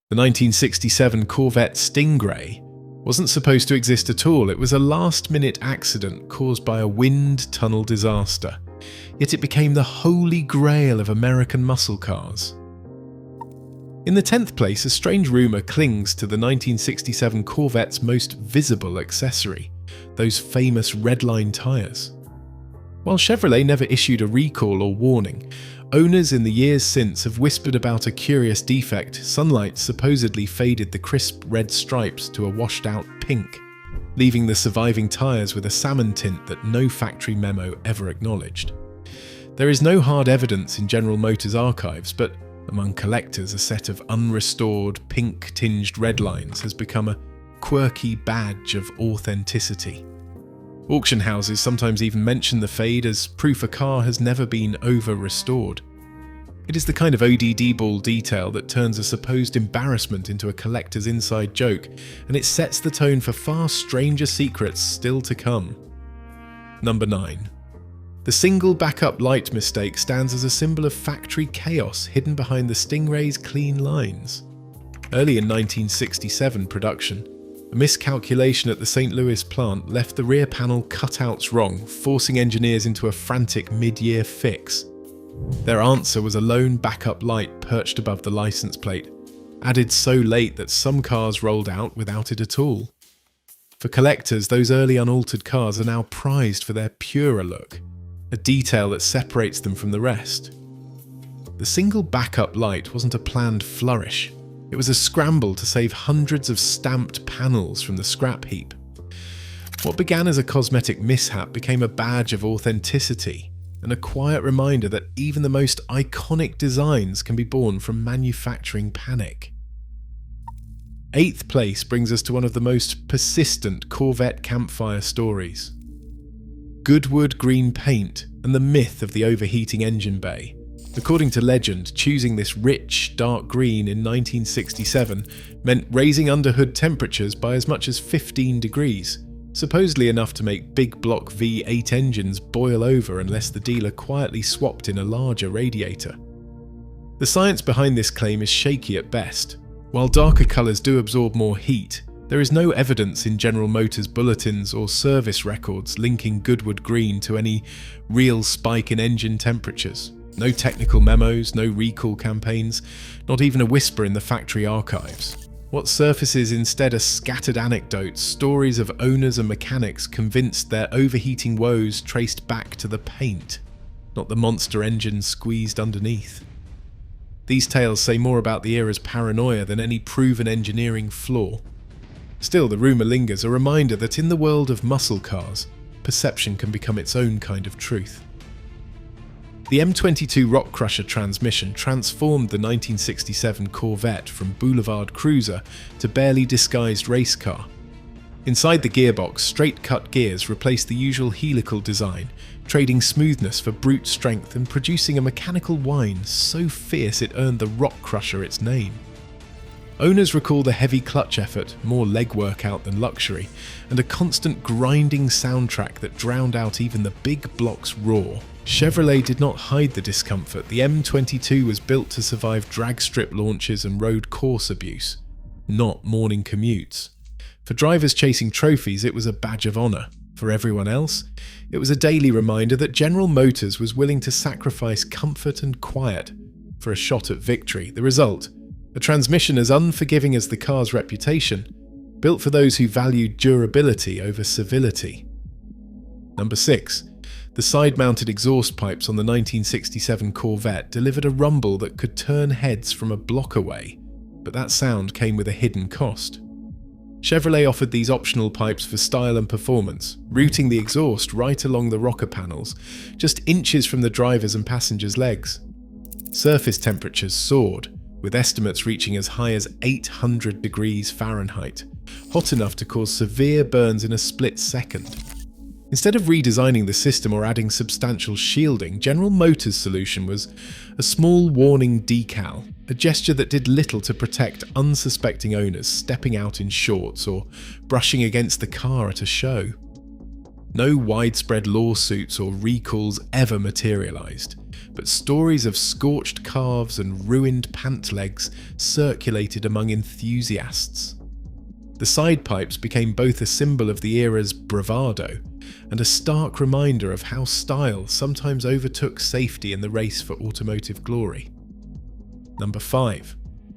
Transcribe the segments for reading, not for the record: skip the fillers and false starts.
The 1967 Corvette Stingray wasn't supposed to exist at all. It was a last-minute accident caused by a wind tunnel disaster. Yet it became the holy grail of American muscle cars. In the 10th place, a strange rumour clings to the 1967 Corvette's most visible accessory, those famous redline tyres. While Chevrolet never issued a recall or warning, owners in the years since have whispered about a curious defect. Sunlight supposedly faded the crisp red stripes to a washed-out pink, leaving the surviving tyres with a salmon tint that no factory memo ever acknowledged. There is no hard evidence in General Motors archives, but among collectors, a set of unrestored, pink-tinged red lines has become a quirky badge of authenticity. Auction houses sometimes even mention the fade as proof a car has never been over-restored. It is the kind of ODD ball detail that turns a supposed embarrassment into a collector's inside joke, and it sets the tone for far stranger secrets still to come. Number 9. The single backup light mistake stands as a symbol of factory chaos hidden behind the Stingray's clean lines. Early in 1967 production, a miscalculation at the St. Louis plant left the rear panel cutouts wrong, forcing engineers into a frantic mid-year fix. Their answer was a lone backup light perched above the license plate, added so late that some cars rolled out without it at all. For collectors, those early unaltered cars are now prized for their purer look, a detail that separates them from the rest. The single backup light wasn't a planned flourish. It was a scramble to save hundreds of stamped panels from the scrap heap. What began as a cosmetic mishap became a badge of authenticity, and a quiet reminder that even the most iconic designs can be born from manufacturing panic. 8th place brings us to one of the most persistent Corvette campfire stories. Goodwood green paint and the myth of the overheating engine bay. According to legend, choosing this rich, dark green in 1967 meant raising underhood temperatures by as much as 15 degrees, supposedly enough to make big block V8 engines boil over unless the dealer quietly swapped in a larger radiator. The science behind this claim is shaky at best. While darker colours do absorb more heat, there is no evidence in General Motors bulletins or service records linking Goodwood green to any real spike in engine temperatures. No technical memos, no recall campaigns, not even a whisper in the factory archives. What surfaces instead are scattered anecdotes, stories of owners and mechanics convinced their overheating woes traced back to the paint, not the monster engine squeezed underneath. These tales say more about the era's paranoia than any proven engineering flaw. Still, the rumour lingers, a reminder that in the world of muscle cars, perception can become its own kind of truth. The M22 Rock Crusher transmission transformed the 1967 Corvette from boulevard cruiser to barely disguised race car. Inside the gearbox, straight-cut gears replaced the usual helical design, trading smoothness for brute strength and producing a mechanical whine so fierce it earned the Rock Crusher its name. Owners recall the heavy clutch effort, more leg workout than luxury, and a constant grinding soundtrack that drowned out even the big block's roar. Chevrolet did not hide the discomfort. The M22 was built to survive drag strip launches and road course abuse, not morning commutes. For drivers chasing trophies, it was a badge of honour. For everyone else, it was a daily reminder that General Motors was willing to sacrifice comfort and quiet for a shot at victory. The result? A transmission as unforgiving as the car's reputation, built for those who valued durability over civility. Number 6. The side-mounted exhaust pipes on the 1967 Corvette delivered a rumble that could turn heads from a block away, but that sound came with a hidden cost. Chevrolet offered these optional pipes for style and performance, routing the exhaust right along the rocker panels, just inches from the driver's and passengers' legs. Surface temperatures soared, with estimates reaching as high as 800 degrees Fahrenheit, hot enough to cause severe burns in a split second. Instead of redesigning the system or adding substantial shielding, General Motors' solution was a small warning decal, a gesture that did little to protect unsuspecting owners stepping out in shorts or brushing against the car at a show. No widespread lawsuits or recalls ever materialized. but stories of scorched calves and ruined pant legs circulated among enthusiasts. The side pipes became both a symbol of the era's bravado and a stark reminder of how style sometimes overtook safety in the race for automotive glory. Number 5.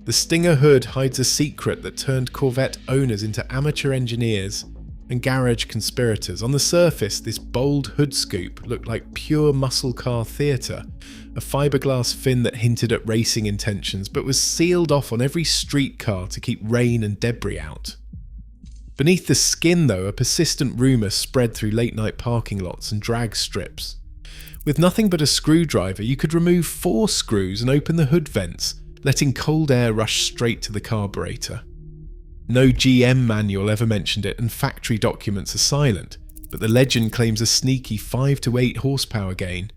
The Stinger hood hides a secret that turned Corvette owners into amateur engineers and garage conspirators. On the surface, this bold hood scoop looked like pure muscle car theatre, a fiberglass fin that hinted at racing intentions but was sealed off on every street car to keep rain and debris out. Beneath the skin, though, a persistent rumour spread through late-night parking lots and drag strips. With nothing but a screwdriver, you could remove 4 screws and open the hood vents, letting cold air rush straight to the carburetor. No GM manual ever mentioned it, and factory documents are silent, but the legend claims a sneaky 5 to 8 horsepower gain,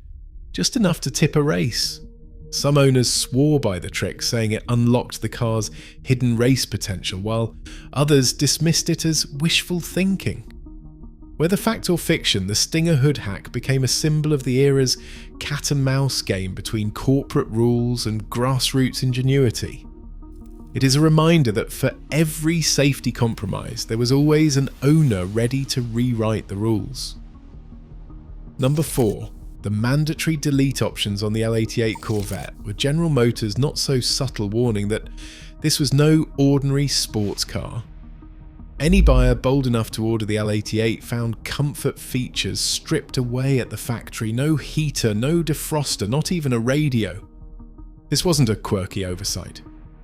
just enough to tip a race. Some owners swore by the trick, saying it unlocked the car's hidden race potential, while others dismissed it as wishful thinking. Whether fact or fiction, the Stinger hood hack became a symbol of the era's cat and mouse game between corporate rules and grassroots ingenuity. It is a reminder that for every safety compromise, there was always an owner ready to rewrite the rules. Number 4. The mandatory delete options on the L88 Corvette were General Motors' not-so-subtle warning that this was no ordinary sports car. Any buyer bold enough to order the L88 found comfort features stripped away at the factory: no heater, no defroster, not even a radio. This wasn't a quirky oversight.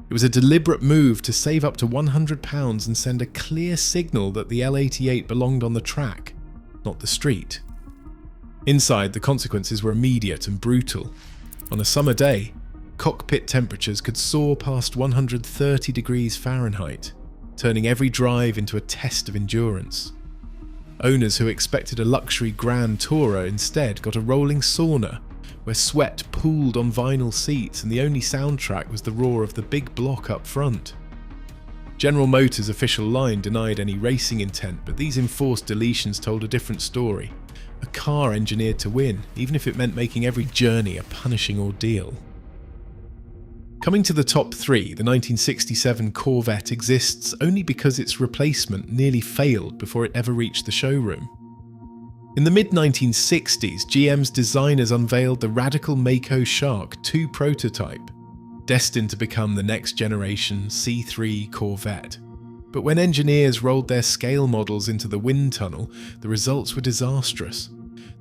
It was a deliberate move to save up to £100 and send a clear signal that the L88 belonged on the track, not the street. Inside, the consequences were immediate and brutal. On a summer day, cockpit temperatures could soar past 130 degrees Fahrenheit, turning every drive into a test of endurance. Owners who expected a luxury Grand Tourer instead got a rolling sauna, where sweat pooled on vinyl seats and the only soundtrack was the roar of the big block up front. General Motors' official line denied any racing intent, but these enforced deletions told a different story. A car engineered to win, even if it meant making every journey a punishing ordeal. Coming to the top 3, the 1967 Corvette exists only because its replacement nearly failed before it ever reached the showroom. In the mid-1960s, GM's designers unveiled the radical Mako Shark 2 prototype, destined to become the next generation C3 Corvette. But when engineers rolled their scale models into the wind tunnel, the results were disastrous.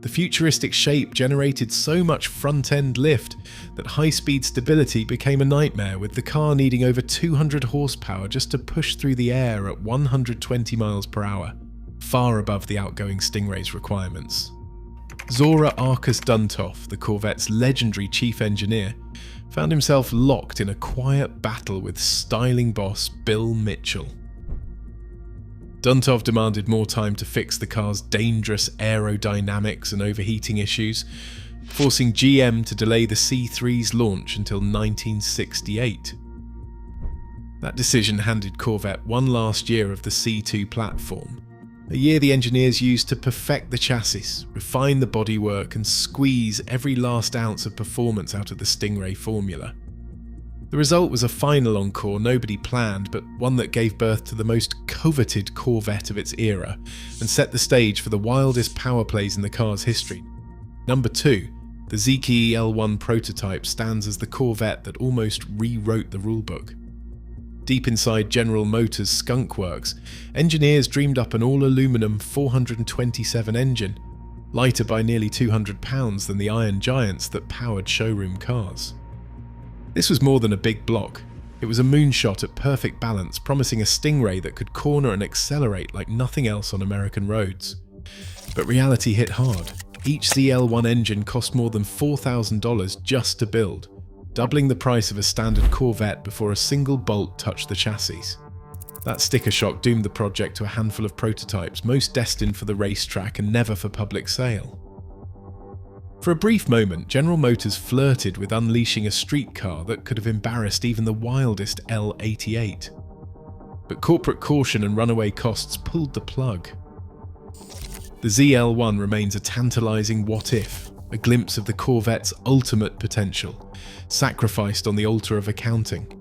The futuristic shape generated so much front-end lift that high-speed stability became a nightmare, with the car needing over 200 horsepower just to push through the air at 120 miles per hour, far above the outgoing Stingray's requirements. Zora Arcus Duntov, the Corvette's legendary chief engineer, found himself locked in a quiet battle with styling boss Bill Mitchell. Duntov demanded more time to fix the car's dangerous aerodynamics and overheating issues, forcing GM to delay the C3's launch until 1968. That decision handed Corvette one last year of the C2 platform, a year the engineers used to perfect the chassis, refine the bodywork, and squeeze every last ounce of performance out of the Stingray formula. The result was a final encore nobody planned, but one that gave birth to the most coveted Corvette of its era and set the stage for the wildest power plays in the car's history. Number 2, the Zeki L1 prototype stands as the Corvette that almost rewrote the rulebook. Deep inside General Motors' Skunk Works, engineers dreamed up an all-aluminum 427 engine, lighter by nearly 200 pounds than the iron giants that powered showroom cars. This was more than a big block. It was a moonshot at perfect balance, promising a Stingray that could corner and accelerate like nothing else on American roads. But reality hit hard. Each ZL1 engine cost more than $4,000 just to build, doubling the price of a standard Corvette before a single bolt touched the chassis. That sticker shock doomed the project to a handful of prototypes, most destined for the racetrack and never for public sale. For a brief moment, General Motors flirted with unleashing a street car that could have embarrassed even the wildest L88. But corporate caution and runaway costs pulled the plug. The ZL1 remains a tantalizing what-if, a glimpse of the Corvette's ultimate potential, sacrificed on the altar of accounting.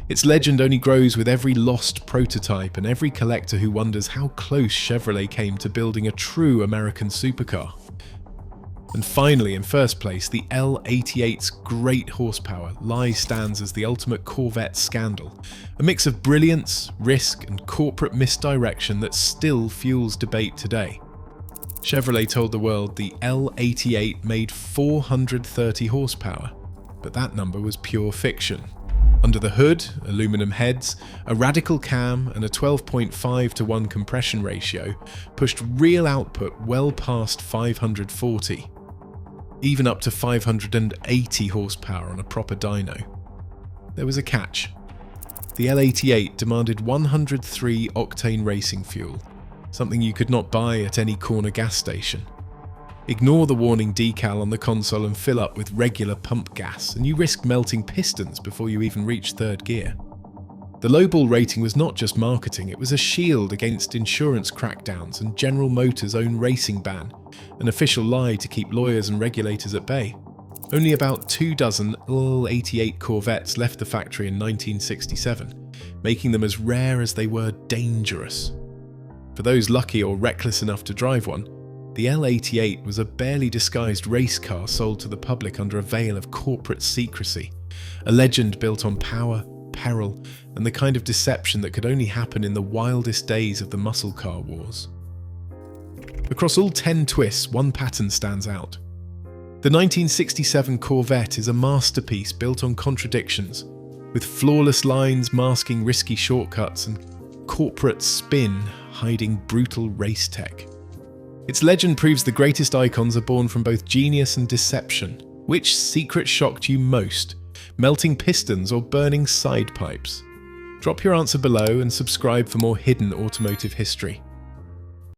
Its legend only grows with every lost prototype and every collector who wonders how close Chevrolet came to building a true American supercar. And finally, in first place, the L88's great horsepower stands as the ultimate Corvette scandal, a mix of brilliance, risk, and corporate misdirection that still fuels debate today. Chevrolet told the world the L88 made 430 horsepower, but that number was pure fiction. Under the hood, aluminum heads, a radical cam, and a 12.5:1 compression ratio pushed real output well past 540. Even up to 580 horsepower on a proper dyno. There was a catch. The L88 demanded 103 octane racing fuel, something you could not buy at any corner gas station. Ignore the warning decal on the console and fill up with regular pump gas, and you risk melting pistons before you even reach third gear. The lowball rating was not just marketing, it was a shield against insurance crackdowns and General Motors' own racing ban, an official lie to keep lawyers and regulators at bay. Only about 24 L88 Corvettes left the factory in 1967, making them as rare as they were dangerous. For those lucky or reckless enough to drive one, the L88 was a barely disguised race car sold to the public under a veil of corporate secrecy, a legend built on power, peril, and the kind of deception that could only happen in the wildest days of the muscle car wars. Across all 10 twists, one pattern stands out. The 1967 Corvette is a masterpiece built on contradictions, with flawless lines masking risky shortcuts and corporate spin hiding brutal race tech. Its legend proves the greatest icons are born from both genius and deception. Which secret shocked you most? Melting pistons or burning side pipes? Drop your answer below and subscribe for more hidden automotive history.